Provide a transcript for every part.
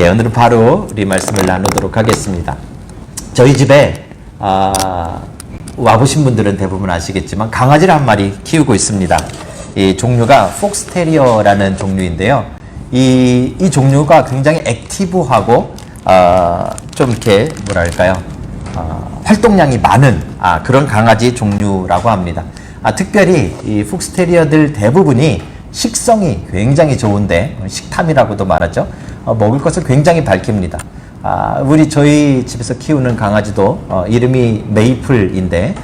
오늘은 바로 우리 말씀을 나누도록 하겠습니다. 저희 집에 와보신 분들은 대부분 아시겠지만 강아지를 한 마리 키우고 있습니다. 이 종류가 폭스테리어라는 종류인데요. 이 종류가 굉장히 액티브하고 좀 이렇게 뭐랄까요, 활동량이 많은 그런 강아지 종류라고 합니다. 특별히 이 폭스테리어들 대부분이 식성이 굉장히 좋은데, 식탐이라고도 말하죠. 먹을 것을 굉장히 밝힙니다. 저희 집에서 키우는 강아지도 이름이 메이플인데,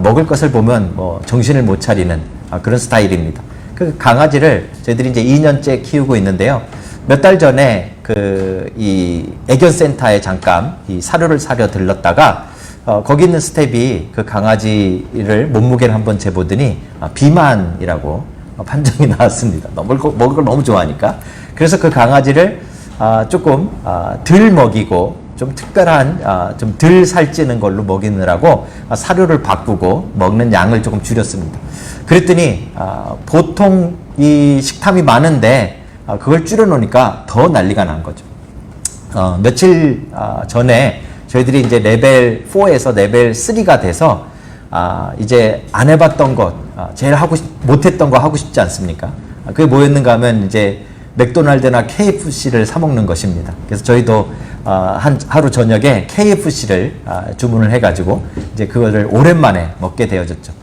먹을 것을 보면 뭐 정신을 못 차리는 그런 스타일입니다. 그 강아지를 저희들이 이제 2년째 키우고 있는데요. 몇 달 전에 이 애견센터에 잠깐 이 사료를 사려 들렀다가 거기 있는 스텝이 그 강아지를 몸무게를 한번 재보더니 비만이라고 판정이 나왔습니다. 먹을 걸 너무 좋아하니까. 그래서 그 강아지를 조금 덜 먹이고 좀 특별한 좀 덜 살찌는 걸로 먹이느라고 사료를 바꾸고 먹는 양을 조금 줄였습니다. 그랬더니 보통 이 식탐이 많은데 그걸 줄여놓으니까 더 난리가 난 거죠. 며칠 전에 저희들이 이제 레벨 4에서 레벨 3가 돼서 이제 안 해봤던 것, 제일 못했던 거 하고 싶지 않습니까? 그게 뭐였는가 하면 이제 맥도날드나 KFC를 사 먹는 것입니다. 그래서 저희도 하루 저녁에 KFC를 주문을 해가지고 이제 그거를 오랜만에 먹게 되어졌죠.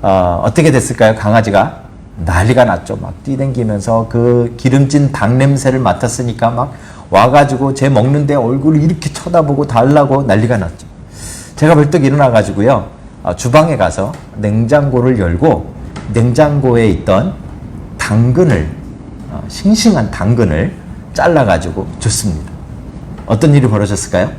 어떻게 됐을까요? 강아지가 난리가 났죠. 막 뛰댕기면서 그 기름진 닭 냄새를 맡았으니까 막 와가지고 제 먹는데 얼굴을 이렇게 쳐다보고 달라고 난리가 났죠. 제가 벌떡 일어나가지고요, 주방에 가서 냉장고를 열고 냉장고에 있던 당근을, 싱싱한 당근을 잘라가지고 줬습니다. 어떤 일이 벌어졌을까요?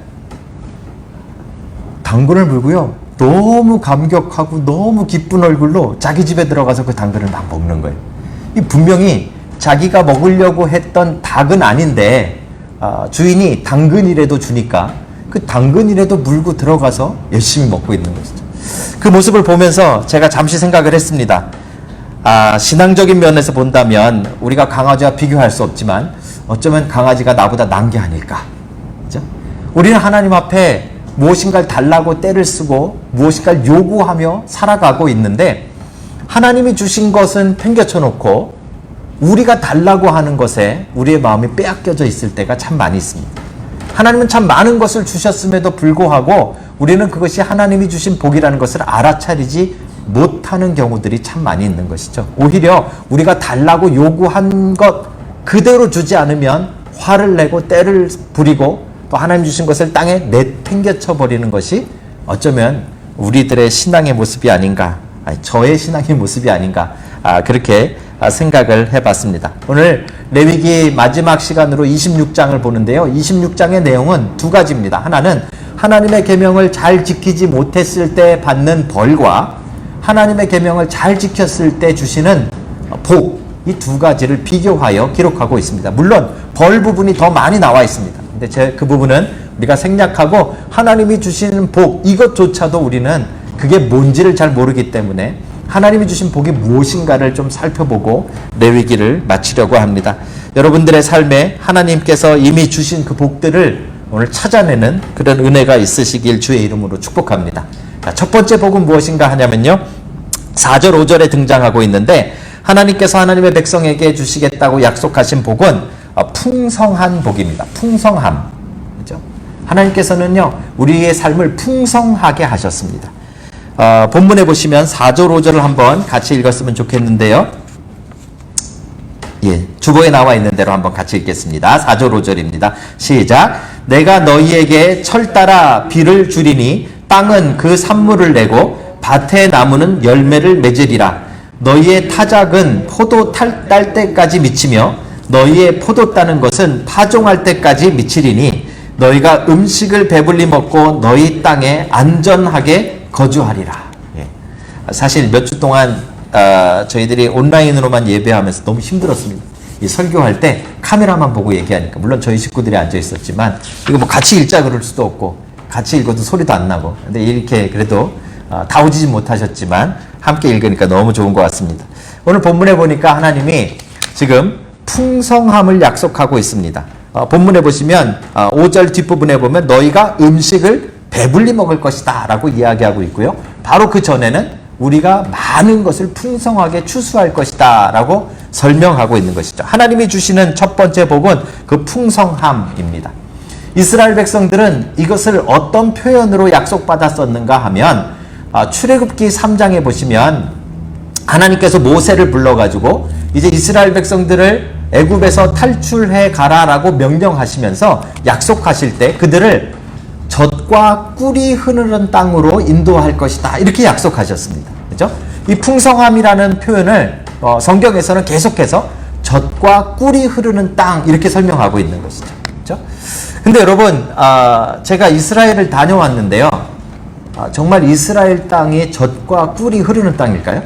당근을 물고요, 너무 감격하고 너무 기쁜 얼굴로 자기 집에 들어가서 그 당근을 막 먹는 거예요. 이 분명히 자기가 먹으려고 했던 닭은 아닌데 주인이 당근이라도 주니까 그 당근이라도 물고 들어가서 열심히 먹고 있는 것이죠. 그 모습을 보면서 제가 잠시 생각을 했습니다. 신앙적인 면에서 본다면 우리가 강아지와 비교할 수 없지만 어쩌면 강아지가 나보다 나은 게 아닐까. 그렇죠? 우리는 하나님 앞에 무엇인가를 달라고 떼를 쓰고 무엇인가를 요구하며 살아가고 있는데, 하나님이 주신 것은 팽개쳐 놓고 우리가 달라고 하는 것에 우리의 마음이 빼앗겨져 있을 때가 참 많이 있습니다. 하나님은 참 많은 것을 주셨음에도 불구하고 우리는 그것이 하나님이 주신 복이라는 것을 알아차리지 못하는 경우들이 참 많이 있는 것이죠. 오히려 우리가 달라고 요구한 것 그대로 주지 않으면 화를 내고 때를 부리고 또 하나님 주신 것을 땅에 내팽개쳐 버리는 것이 어쩌면 우리들의 신앙의 모습이 아닌가, 저의 신앙의 모습이 아닌가, 그렇게 생각을 해봤습니다. 오늘 레위기 마지막 시간으로 26장을 보는데요. 26장의 내용은 두 가지입니다. 하나는 하나님의 계명을 잘 지키지 못했을 때 받는 벌과 하나님의 계명을 잘 지켰을 때 주시는 복, 이 두 가지를 비교하여 기록하고 있습니다. 물론 벌 부분이 더 많이 나와 있습니다. 근데 그 부분은 우리가 생략하고 하나님이 주시는 복, 이것조차도 우리는 그게 뭔지를 잘 모르기 때문에 하나님이 주신 복이 무엇인가를 좀 살펴보고 레위기를 마치려고 합니다. 여러분들의 삶에 하나님께서 이미 주신 그 복들을 오늘 찾아내는 그런 은혜가 있으시길 주의 이름으로 축복합니다. 첫 번째 복은 무엇인가 하냐면요, 4절 5절에 등장하고 있는데, 하나님께서 하나님의 백성에게 주시겠다고 약속하신 복은 풍성한 복입니다. 풍성함. 그렇죠? 하나님께서는요, 우리의 삶을 풍성하게 하셨습니다. 본문에 보시면 4절 5절을 한번 같이 읽었으면 좋겠는데요. 주보에 나와 있는 대로 한번 같이 읽겠습니다. 4절 5절입니다. 시작. 내가 너희에게 철 따라 비를 주리니 땅은 그 산물을 내고 밭의 나무는 열매를 맺으리라. 너희의 타작은 포도 딸 때까지 미치며 너희의 포도 따는 것은 파종할 때까지 미치리니 너희가 음식을 배불리 먹고 너희 땅에 안전하게 거주하리라. 사실 몇 주 동안 저희들이 온라인으로만 예배하면서 너무 힘들었습니다. 이 설교할 때 카메라만 보고 얘기하니까, 물론 저희 식구들이 앉아 있었지만 이거 뭐 같이 읽자 그럴 수도 없고 같이 읽어도 소리도 안 나고, 근데 이렇게 그래도 다 오지진 못하셨지만 함께 읽으니까 너무 좋은 것 같습니다. 오늘 본문에 보니까 하나님이 지금 풍성함을 약속하고 있습니다. 본문에 보시면 5절 뒷부분에 보면 너희가 음식을 배불리 먹을 것이다 라고 이야기하고 있고요. 바로 그 전에는 우리가 많은 것을 풍성하게 추수할 것이다 라고 설명하고 있는 것이죠. 하나님이 주시는 첫 번째 복은 그 풍성함입니다. 이스라엘 백성들은 이것을 어떤 표현으로 약속받았었는가 하면 출애굽기 3장에 보시면 하나님께서 모세를 불러가지고 이제 이스라엘 백성들을 애굽에서 탈출해 가라라고 명령하시면서 약속하실 때 그들을 젖과 꿀이 흐르는 땅으로 인도할 것이다 이렇게 약속하셨습니다. 그렇죠? 이 풍성함이라는 표현을 성경에서는 계속해서 젖과 꿀이 흐르는 땅 이렇게 설명하고 있는 것이죠. 그렇죠? 근데 여러분 제가 이스라엘을 다녀왔는데요. 정말 이스라엘 땅이 젖과 꿀이 흐르는 땅일까요?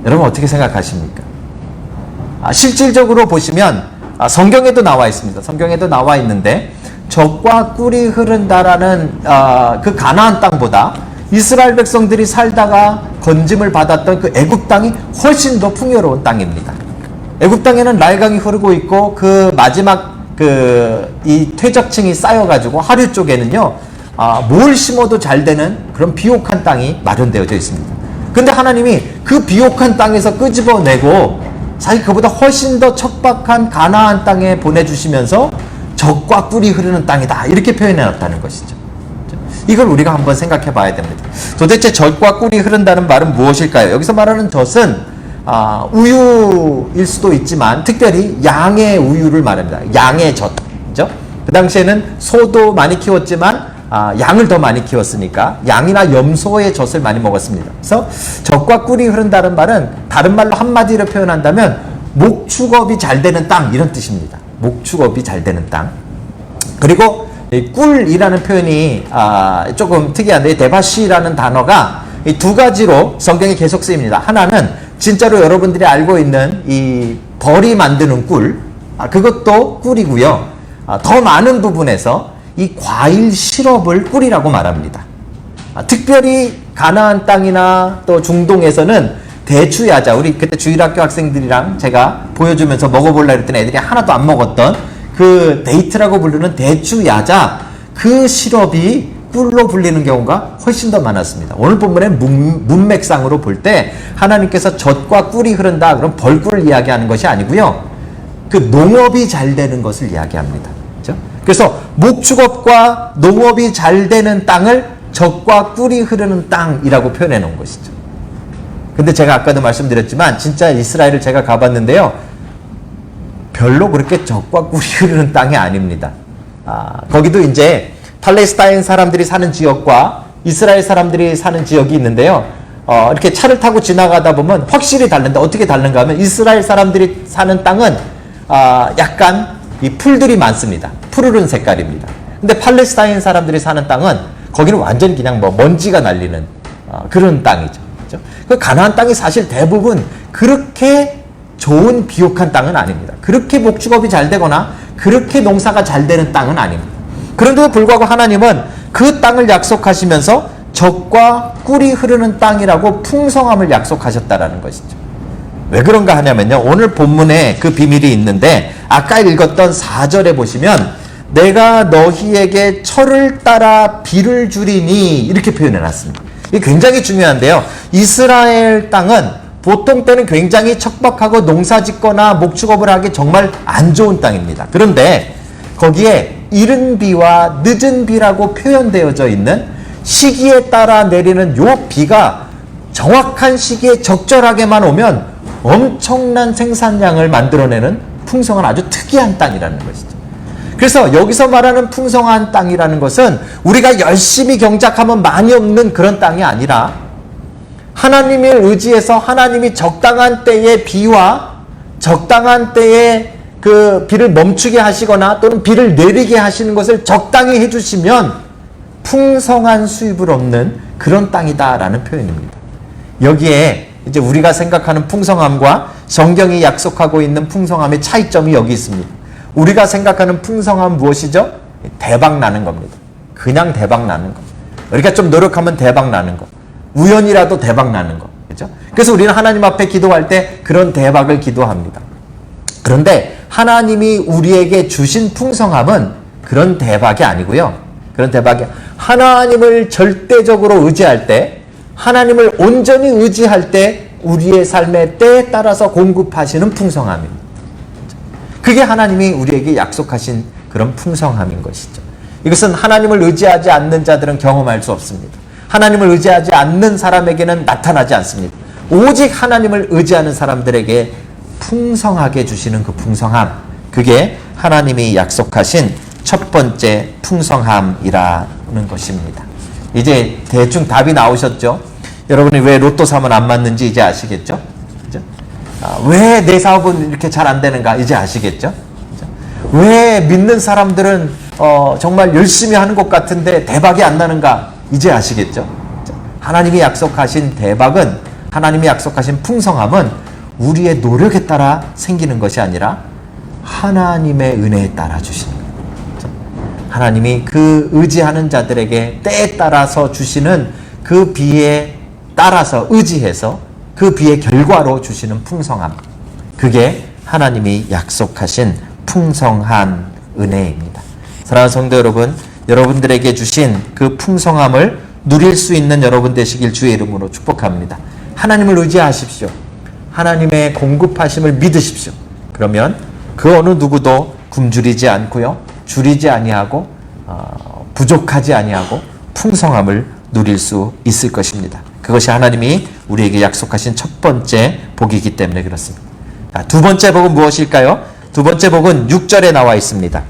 여러분 어떻게 생각하십니까? 실질적으로 보시면 성경에도 나와 있습니다. 성경에도 나와 있는데 젖과 꿀이 흐른다라는 그 가나안 땅보다 이스라엘 백성들이 살다가 건짐을 받았던 그 애굽 땅이 훨씬 더 풍요로운 땅입니다. 애굽 땅에는 나일강이 흐르고 있고 그 마지막 이 퇴적층이 쌓여가지고 하류 쪽에는요 뭘 심어도 잘 되는 그런 비옥한 땅이 마련되어져 있습니다. 근데 하나님이 그 비옥한 땅에서 끄집어내고 사실 그보다 훨씬 더 척박한 가나안 땅에 보내주시면서 젖과 꿀이 흐르는 땅이다 이렇게 표현해놨다는 것이죠. 이걸 우리가 한번 생각해 봐야 됩니다. 도대체 젖과 꿀이 흐른다는 말은 무엇일까요? 여기서 말하는 젖은 우유일 수도 있지만 특별히 양의 우유를 말합니다. 양의 젖. 그죠? 그 당시에는 소도 많이 키웠지만 양을 더 많이 키웠으니까 양이나 염소의 젖을 많이 먹었습니다. 그래서 젖과 꿀이 흐른다는 말은 다른 말로 한마디로 표현한다면 목축업이 잘 되는 땅 이런 뜻입니다. 목축업이 잘 되는 땅. 그리고 이 꿀이라는 표현이 조금 특이한데 데바시라는 단어가 이 두 가지로 성경에 계속 쓰입니다. 하나는 진짜로 여러분들이 알고 있는 이 벌이 만드는 꿀 그것도 꿀이고요. 더 많은 부분에서 이 과일 시럽을 꿀이라고 말합니다. 특별히 가나안 땅이나 또 중동에서는 대추야자, 우리 그때 주일학교 학생들이랑 제가 보여주면서 먹어보려고 했더니 애들이 하나도 안 먹었던 그 데이트라고 부르는 대추야자 그 시럽이 꿀로 불리는 경우가 훨씬 더 많았습니다. 오늘 본문의 문맥상으로 볼 때 하나님께서 젖과 꿀이 흐른다 그럼 벌꿀을 이야기하는 것이 아니고요. 그 농업이 잘 되는 것을 이야기합니다. 그렇죠? 그래서 목축업과 농업이 잘 되는 땅을 젖과 꿀이 흐르는 땅이라고 표현해 놓은 것이죠. 근데 제가 아까도 말씀드렸지만 진짜 이스라엘을 제가 가봤는데요. 별로 그렇게 젖과 꿀이 흐르는 땅이 아닙니다. 거기도 이제 팔레스타인 사람들이 사는 지역과 이스라엘 사람들이 사는 지역이 있는데요. 이렇게 차를 타고 지나가다 보면 확실히 다른데 어떻게 다른가 하면 이스라엘 사람들이 사는 땅은 약간 이 풀들이 많습니다. 푸르른 색깔입니다. 근데 팔레스타인 사람들이 사는 땅은 거기는 완전히 그냥 뭐 먼지가 날리는 그런 땅이죠. 그렇죠? 그 가나안 땅이 사실 대부분 그렇게 좋은 비옥한 땅은 아닙니다. 그렇게 목축업이 잘 되거나 그렇게 농사가 잘 되는 땅은 아닙니다. 그런데도 불구하고 하나님은 그 땅을 약속하시면서 젖과 꿀이 흐르는 땅이라고 풍성함을 약속하셨다라는 것이죠. 왜 그런가 하냐면요. 오늘 본문에 그 비밀이 있는데 아까 읽었던 4절에 보시면 내가 너희에게 철을 따라 비를 주리니 이렇게 표현해 놨습니다. 이게 굉장히 중요한데요. 이스라엘 땅은 보통 때는 굉장히 척박하고 농사 짓거나 목축업을 하기 정말 안 좋은 땅입니다. 그런데 거기에 이른 비와 늦은 비라고 표현되어져 있는 시기에 따라 내리는 요 비가 정확한 시기에 적절하게만 오면 엄청난 생산량을 만들어내는 풍성한 아주 특이한 땅이라는 것이죠. 그래서 여기서 말하는 풍성한 땅이라는 것은 우리가 열심히 경작하면 많이 없는 그런 땅이 아니라 하나님을 의지해서 하나님이 적당한 때에 비와 적당한 때에 그 비를 멈추게 하시거나 또는 비를 내리게 하시는 것을 적당히 해주시면 풍성한 수입을 얻는 그런 땅이다라는 표현입니다. 여기에 이제 우리가 생각하는 풍성함과 성경이 약속하고 있는 풍성함의 차이점이 여기 있습니다. 우리가 생각하는 풍성함은 무엇이죠? 대박 나는 겁니다. 그냥 대박 나는 거. 우리가 좀 노력하면 대박 나는 거. 우연이라도 대박 나는 거. 그렇죠? 그래서 우리는 하나님 앞에 기도할 때 그런 대박을 기도합니다. 그런데 하나님이 우리에게 주신 풍성함은 그런 대박이 아니고요. 그런 대박이 하나님을 절대적으로 의지할 때, 하나님을 온전히 의지할 때 우리의 삶의 때에 따라서 공급하시는 풍성함입니다. 그게 하나님이 우리에게 약속하신 그런 풍성함인 것이죠. 이것은 하나님을 의지하지 않는 자들은 경험할 수 없습니다. 하나님을 의지하지 않는 사람에게는 나타나지 않습니다. 오직 하나님을 의지하는 사람들에게 풍성하게 주시는 그 풍성함, 그게 하나님이 약속하신 첫 번째 풍성함이라는 것입니다. 이제 대충 답이 나오셨죠? 여러분이 왜 로또 사면 안 맞는지 이제 아시겠죠? 왜 내 사업은 이렇게 잘 안 되는가 이제 아시겠죠? 왜 믿는 사람들은 정말 열심히 하는 것 같은데 대박이 안 나는가 이제 아시겠죠? 하나님이 약속하신 대박은, 하나님이 약속하신 풍성함은 우리의 노력에 따라 생기는 것이 아니라 하나님의 은혜에 따라 주시는 거예요. 하나님이 그 의지하는 자들에게 때에 따라서 주시는 그 비에 따라서 의지해서 그 비의 결과로 주시는 풍성함, 그게 하나님이 약속하신 풍성한 은혜입니다. 사랑하는 성도 여러분, 여러분들에게 주신 그 풍성함을 누릴 수 있는 여러분 되시길 주의 이름으로 축복합니다. 하나님을 의지하십시오. 하나님의 공급하심을 믿으십시오. 그러면 그 어느 누구도 굶주리지 않고요, 줄이지 아니하고 부족하지 아니하고 풍성함을 누릴 수 있을 것입니다. 그것이 하나님이 우리에게 약속하신 첫 번째 복이기 때문에 그렇습니다. 두 번째 복은 무엇일까요? 두 번째 복은 6절에 나와 있습니다.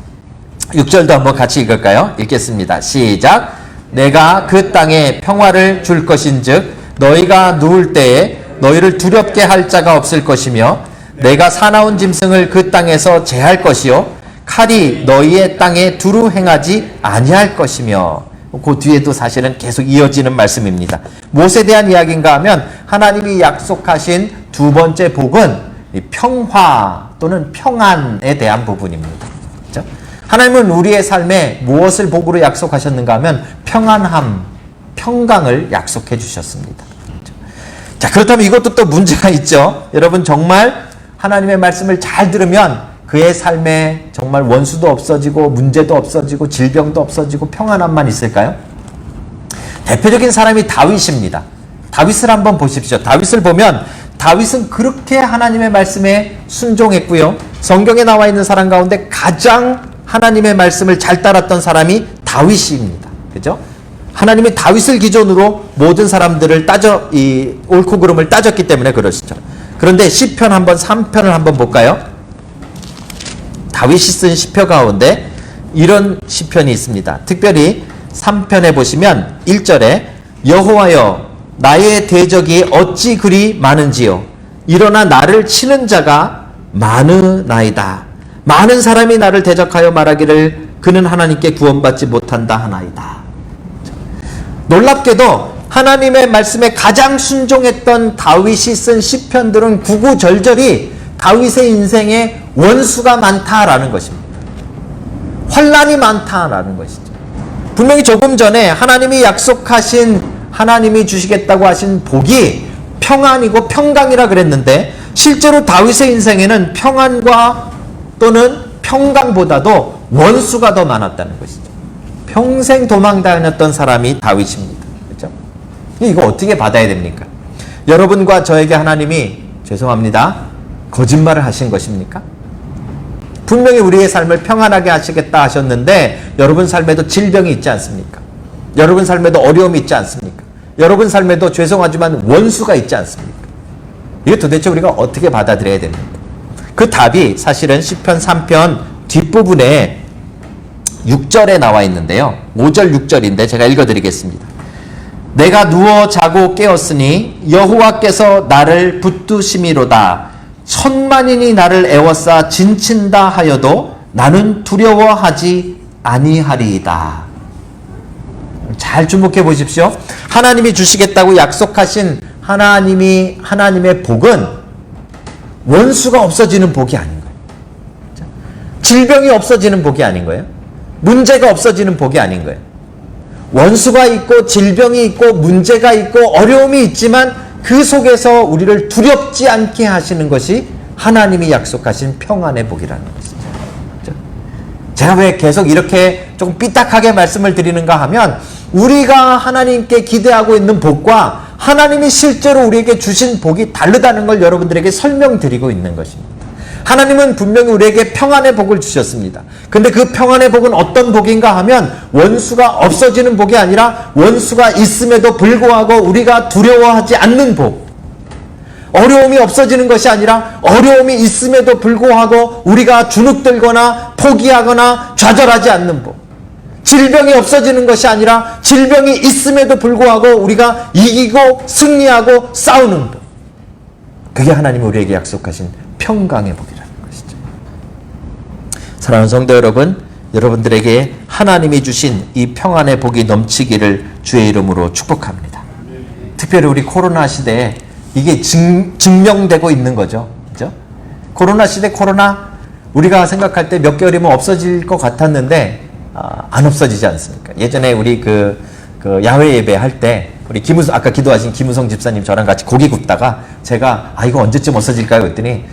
6절도 한번 같이 읽을까요? 읽겠습니다. 시작. 내가 그 땅에 평화를 줄 것인즉 너희가 누울 때에 너희를 두렵게 할 자가 없을 것이며 내가 사나운 짐승을 그 땅에서 제할 것이요 칼이 너희의 땅에 두루 행하지 아니할 것이며, 그 뒤에도 사실은 계속 이어지는 말씀입니다. 무엇에 대한 이야기인가 하면 하나님이 약속하신 두 번째 복은 평화 또는 평안에 대한 부분입니다. 그렇죠? 하나님은 우리의 삶에 무엇을 복으로 약속하셨는가 하면 평안함, 평강을 약속해 주셨습니다. 그렇죠? 자, 그렇다면 이것도 또 문제가 있죠. 여러분 정말 하나님의 말씀을 잘 들으면 그의 삶에 정말 원수도 없어지고 문제도 없어지고 질병도 없어지고 평안함만 있을까요? 대표적인 사람이 다윗입니다. 다윗을 한번 보십시오. 다윗을 보면 다윗은 그렇게 하나님의 말씀에 순종했고요. 성경에 나와 있는 사람 가운데 가장 하나님의 말씀을 잘 따랐던 사람이 다윗입니다. 그죠? 하나님이 다윗을 기준으로 모든 사람들을 옳고 그름을 따졌기 때문에 그러시죠. 그런데 시편 한번 3편을 한번 볼까요? 다윗이 쓴 시편 가운데 이런 시편이 있습니다. 특별히 3편에 보시면 1절에 여호와여 나의 대적이 어찌 그리 많은지요 일어나 나를 치는 자가 많으나이다. 많은 사람이 나를 대적하여 말하기를 그는 하나님께 구원받지 못한다 하나이다. 놀랍게도 하나님의 말씀에 가장 순종했던 다윗이 쓴 시편들은 구구절절히 다윗의 인생에 원수가 많다라는 것입니다. 환난이 많다라는 것이죠. 분명히 조금 전에 하나님이 약속하신, 하나님이 주시겠다고 하신 복이 평안이고 평강이라 그랬는데 실제로 다윗의 인생에는 평안과 또는 평강보다도 원수가 더 많았다는 것이죠. 평생 도망다녔던 사람이 다윗입니다. 그렇죠? 이거 어떻게 받아야 됩니까? 여러분과 저에게 하나님이 죄송합니다, 거짓말을 하신 것입니까? 분명히 우리의 삶을 평안하게 하시겠다 하셨는데 여러분 삶에도 질병이 있지 않습니까? 여러분 삶에도 어려움이 있지 않습니까? 여러분 삶에도 죄송하지만 원수가 있지 않습니까? 이게 도대체 우리가 어떻게 받아들여야 됩니까? 그 답이 사실은 시편 3편 뒷부분에 6절에 나와 있는데요. 5절 6절인데 제가 읽어드리겠습니다. 내가 누워 자고 깨었으니 여호와께서 나를 붙드심이로다. 천만인이 나를 애워싸 진친다 하여도 나는 두려워하지 아니하리이다. 잘 주목해 보십시오. 하나님이 주시겠다고 약속하신 하나님의 복은 원수가 없어지는 복이 아닌 거예요. 질병이 없어지는 복이 아닌 거예요. 문제가 없어지는 복이 아닌 거예요. 원수가 있고 질병이 있고 문제가 있고 어려움이 있지만 그 속에서 우리를 두렵지 않게 하시는 것이 하나님이 약속하신 평안의 복이라는 것이죠. 그렇죠? 제가 왜 계속 이렇게 조금 삐딱하게 말씀을 드리는가 하면 우리가 하나님께 기대하고 있는 복과 하나님이 실제로 우리에게 주신 복이 다르다는 걸 여러분들에게 설명드리고 있는 것입니다. 하나님은 분명히 우리에게 평안의 복을 주셨습니다. 근데 그 평안의 복은 어떤 복인가 하면 원수가 없어지는 복이 아니라 원수가 있음에도 불구하고 우리가 두려워하지 않는 복. 어려움이 없어지는 것이 아니라 어려움이 있음에도 불구하고 우리가 주눅들거나 포기하거나 좌절하지 않는 복. 질병이 없어지는 것이 아니라 질병이 있음에도 불구하고 우리가 이기고 승리하고 싸우는 복. 그게 하나님이 우리에게 약속하신 평강의 복이라는 것이죠. 사랑하는 성도 여러분, 여러분들에게 하나님이 주신 이 평안의 복이 넘치기를 주의 이름으로 축복합니다. 특별히 우리 코로나 시대에 이게 증명되고 있는 거죠. 그죠? 코로나 시대, 코로나 우리가 생각할 때 몇 개월이면 없어질 것 같았는데 안 없어지지 않습니까? 예전에 우리 그 야외 예배 할 때 우리 아까 기도하신 김우성 집사님 저랑 같이 고기 굽다가 제가 이거 언제쯤 없어질까요? 그랬더니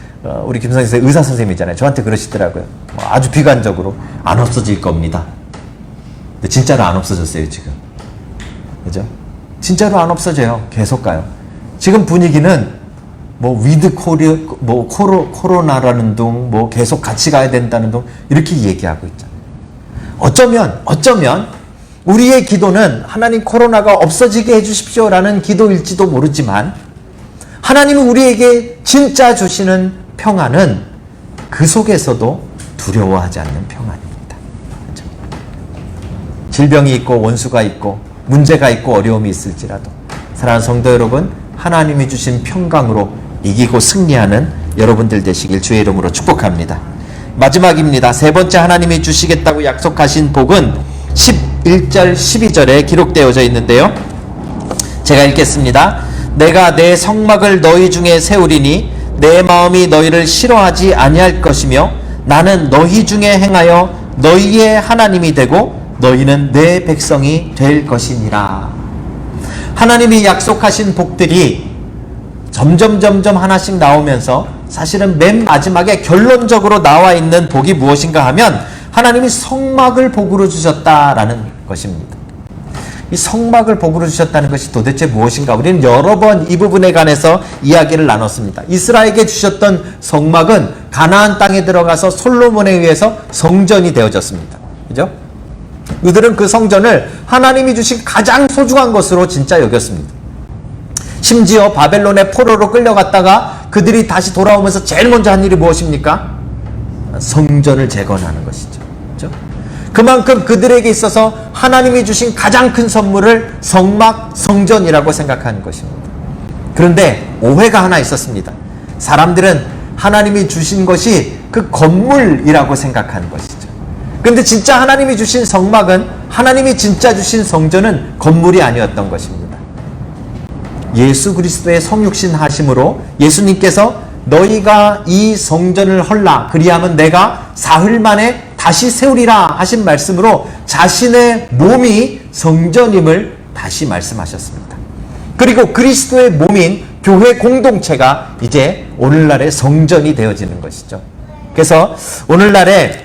우리 김우성 집사 의사 선생님이잖아요. 저한테 그러시더라고요. 아주 비관적으로 안 없어질 겁니다. 근데 진짜로 안 없어졌어요 지금. 그죠? 진짜로 안 없어져요. 계속 가요. 지금 분위기는 위드 코로나라는 둥, 계속 같이 가야 된다는 둥 이렇게 얘기하고 있잖아요. 어쩌면 우리의 기도는 하나님 코로나가 없어지게 해주십시오라는 기도일지도 모르지만 하나님은 우리에게 진짜 주시는 평안은 그 속에서도 두려워하지 않는 평안입니다. 그렇죠? 질병이 있고 원수가 있고 문제가 있고 어려움이 있을지라도 사랑하는 성도 여러분, 하나님이 주신 평강으로 이기고 승리하는 여러분들 되시길 주의 이름으로 축복합니다. 마지막입니다. 세 번째 하나님이 주시겠다고 약속하신 복은 11절 12절에 기록되어져 있는데요. 제가 읽겠습니다. 내가 내 성막을 너희 중에 세우리니 내 마음이 너희를 싫어하지 아니할 것이며 나는 너희 중에 행하여 너희의 하나님이 되고 너희는 내 백성이 될 것이니라. 하나님이 약속하신 복들이 점점 하나씩 나오면서 사실은 맨 마지막에 결론적으로 나와 있는 복이 무엇인가 하면 하나님이 성막을 복으로 주셨다라는 것입니다. 이 성막을 복으로 주셨다는 것이 도대체 무엇인가? 우리는 여러 번 이 부분에 관해서 이야기를 나눴습니다. 이스라엘에게 주셨던 성막은 가나안 땅에 들어가서 솔로몬에 의해서 성전이 되어졌습니다. 그죠? 그들은 그 성전을 하나님이 주신 가장 소중한 것으로 진짜 여겼습니다. 심지어 바벨론의 포로로 끌려갔다가 그들이 다시 돌아오면서 제일 먼저 한 일이 무엇입니까? 성전을 재건하는 것이죠. 그렇죠? 그만큼 그들에게 있어서 하나님이 주신 가장 큰 선물을 성막, 성전이라고 생각하는 것입니다. 그런데 오해가 하나 있었습니다. 사람들은 하나님이 주신 것이 그 건물이라고 생각하는 것이죠. 그런데 진짜 하나님이 주신 성막은, 하나님이 진짜 주신 성전은 건물이 아니었던 것입니다. 예수 그리스도의 성육신 하심으로 예수님께서 너희가 이 성전을 헐라 그리하면 내가 사흘 만에 다시 세우리라 하신 말씀으로 자신의 몸이 성전임을 다시 말씀하셨습니다. 그리고 그리스도의 몸인 교회 공동체가 이제 오늘날의 성전이 되어지는 것이죠. 그래서 오늘날에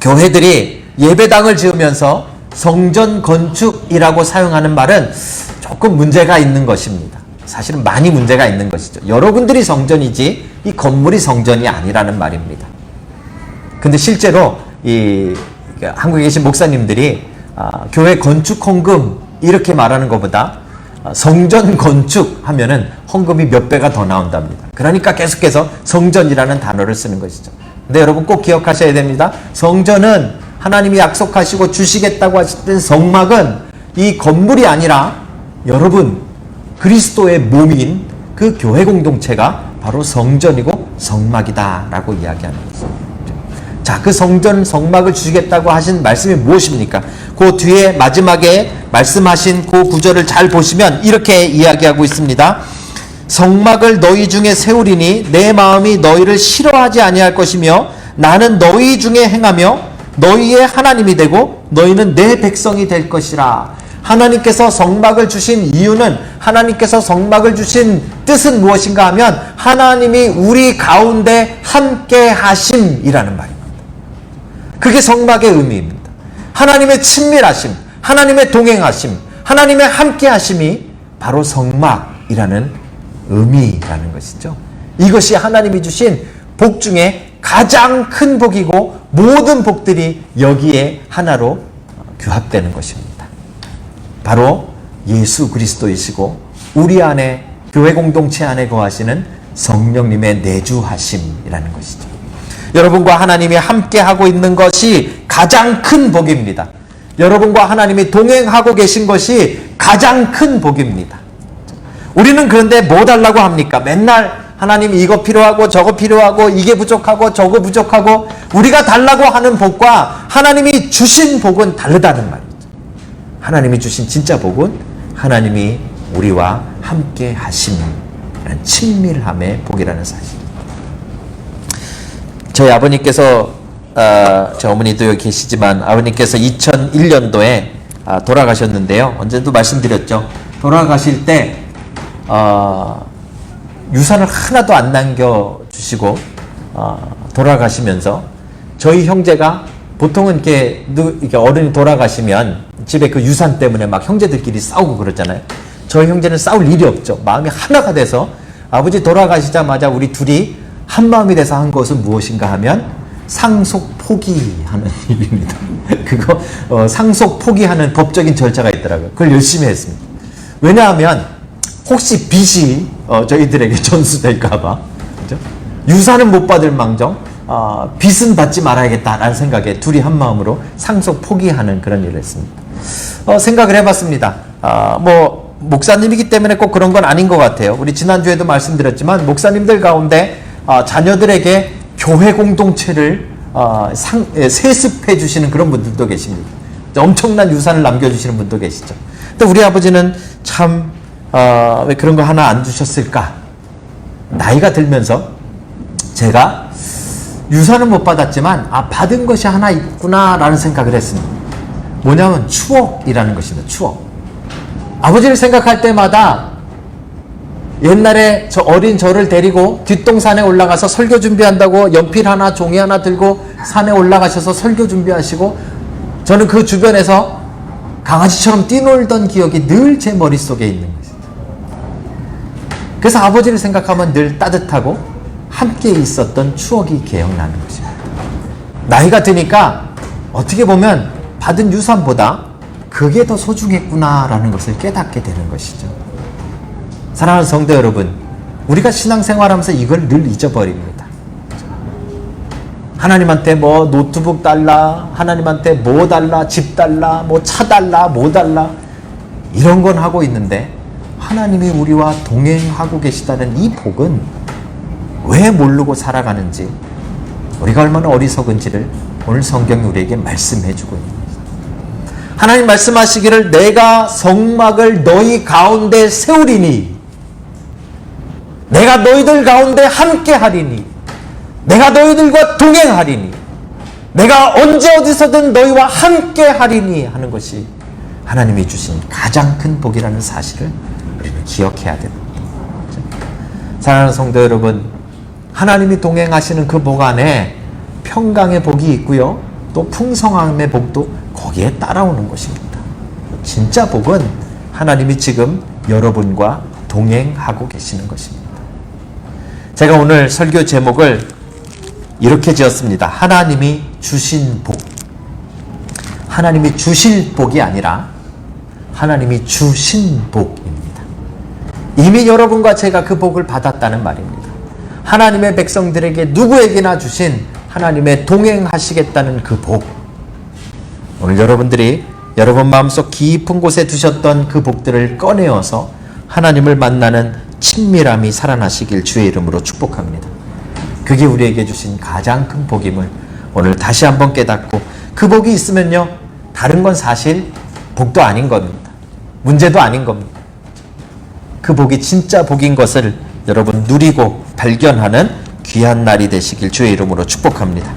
교회들이 예배당을 지으면서 성전 건축이라고 사용하는 말은 조금 문제가 있는 것입니다. 사실은 많이 문제가 있는 것이죠. 여러분들이 성전이지 이 건물이 성전이 아니라는 말입니다. 근데 실제로 이 한국에 계신 목사님들이 교회 건축 헌금 이렇게 말하는 것보다 성전 건축 하면은 헌금이 몇 배가 더 나온답니다. 그러니까 계속해서 성전이라는 단어를 쓰는 것이죠. 근데 여러분 꼭 기억하셔야 됩니다. 성전은 하나님이 약속하시고 주시겠다고 하셨던 성막은 이 건물이 아니라 여러분 그리스도의 몸인 그 교회 공동체가 바로 성전이고 성막이다 라고 이야기하는 것입니다. 자, 그 성전 성막을 주시겠다고 하신 말씀이 무엇입니까? 그 뒤에 마지막에 말씀하신 그 구절을 잘 보시면 이렇게 이야기하고 있습니다. 성막을 너희 중에 세우리니 내 마음이 너희를 싫어하지 아니할 것이며 나는 너희 중에 행하며 너희의 하나님이 되고 너희는 내 백성이 될 것이라. 하나님께서 성막을 주신 이유는, 하나님께서 성막을 주신 뜻은 무엇인가 하면 하나님이 우리 가운데 함께 하심이라는 말입니다. 그게 성막의 의미입니다. 하나님의 친밀하심, 하나님의 동행하심, 하나님의 함께 하심이 바로 성막이라는 의미라는 것이죠. 이것이 하나님이 주신 복 중에 가장 큰 복이고 모든 복들이 여기에 하나로 규합되는 것입니다. 바로 예수 그리스도이시고 우리 안에, 교회 공동체 안에 거하시는 성령님의 내주하심이라는 것이죠. 여러분과 하나님이 함께 하고 있는 것이 가장 큰 복입니다. 여러분과 하나님이 동행하고 계신 것이 가장 큰 복입니다. 우리는 그런데 뭐 달라고 합니까? 맨날 하나님 이거 필요하고 저거 필요하고 이게 부족하고 저거 부족하고, 우리가 달라고 하는 복과 하나님이 주신 복은 다르다는 말이죠. 하나님이 주신 진짜 복은 하나님이 우리와 함께 하심이라는 친밀함의 복이라는 사실입니다. 저희 아버님께서, 저 어머니도 여기 계시지만 아버님께서 2001년도에 돌아가셨는데요. 언제도 말씀드렸죠. 돌아가실 때 유산을 하나도 안 남겨주시고 돌아가시면서 저희 형제가, 보통은 이렇게 어른이 돌아가시면 집에 그 유산 때문에 막 형제들끼리 싸우고 그러잖아요. 저희 형제는 싸울 일이 없죠. 마음이 하나가 돼서 아버지 돌아가시자마자 우리 둘이 한 마음이 돼서 한 것은 무엇인가 하면 상속 포기하는 일입니다. 그거 상속 포기하는 법적인 절차가 있더라고요. 그걸 열심히 했습니다. 왜냐하면 혹시 빚이 저희들에게 전수될까봐, 그죠? 유산은 못 받을 망정 빚은 받지 말아야겠다라는 생각에 둘이 한 마음으로 상속 포기하는 그런 일을 했습니다. 생각을 해봤습니다. 뭐 목사님이기 때문에 꼭 그런 건 아닌 것 같아요. 우리 지난주에도 말씀드렸지만 목사님들 가운데 자녀들에게 교회 공동체를 세습해 주시는 그런 분들도 계십니다. 엄청난 유산을 남겨주시는 분도 계시죠. 근데 우리 아버지는 참 왜 그런 거 하나 안 주셨을까? 나이가 들면서 제가 유산은 못 받았지만 받은 것이 하나 있구나라는 생각을 했습니다. 뭐냐면 추억이라는 것입니다. 추억. 아버지를 생각할 때마다 옛날에 어린 저를 데리고 뒷동산에 올라가서 설교 준비한다고 연필 하나 종이 하나 들고 산에 올라가셔서 설교 준비하시고, 저는 그 주변에서 강아지처럼 뛰놀던 기억이 늘 제 머릿속에 있는 것입니다. 그래서 아버지를 생각하면 늘 따뜻하고 함께 있었던 추억이 기억나는 것입니다. 나이가 드니까 어떻게 보면 받은 유산보다 그게 더 소중했구나라는 것을 깨닫게 되는 것이죠. 사랑하는 성도 여러분, 우리가 신앙생활하면서 이걸 늘 잊어버립니다. 하나님한테 뭐 노트북 달라, 하나님한테 뭐 달라, 집 달라, 뭐 차 달라, 뭐 달라, 이런 건 하고 있는데 하나님이 우리와 동행하고 계시다는 이 복은 왜 모르고 살아가는지, 우리가 얼마나 어리석은지를 오늘 성경이 우리에게 말씀해 주고 있는 것입니다. 하나님 말씀하시기를 내가 성막을 너희 가운데 세우리니, 내가 너희들 가운데 함께 하리니, 내가 너희들과 동행하리니, 내가 언제 어디서든 너희와 함께 하리니 하는 것이 하나님이 주신 가장 큰 복이라는 사실을 우리는 기억해야 됩니다. 사랑하는 성도 여러분, 하나님이 동행하시는 그 복 안에 평강의 복이 있고요, 또 풍성함의 복도 거기에 따라오는 것입니다. 진짜 복은 하나님이 지금 여러분과 동행하고 계시는 것입니다. 제가 오늘 설교 제목을 이렇게 지었습니다. 하나님이 주신 복. 하나님이 주실 복이 아니라 하나님이 주신 복입니다. 이미 여러분과 제가 그 복을 받았다는 말입니다. 하나님의 백성들에게 누구에게나 주신 하나님의 동행하시겠다는 그 복. 오늘 여러분들이 여러분 마음속 깊은 곳에 두셨던 그 복들을 꺼내어서 하나님을 만나는 친밀함이 살아나시길 주의 이름으로 축복합니다. 그게 우리에게 주신 가장 큰 복임을 오늘 다시 한번 깨닫고, 그 복이 있으면요, 다른 건 사실 복도 아닌 겁니다. 문제도 아닌 겁니다. 그 복이 진짜 복인 것을 여러분 누리고 발견하는 귀한 날이 되시길 주의 이름으로 축복합니다.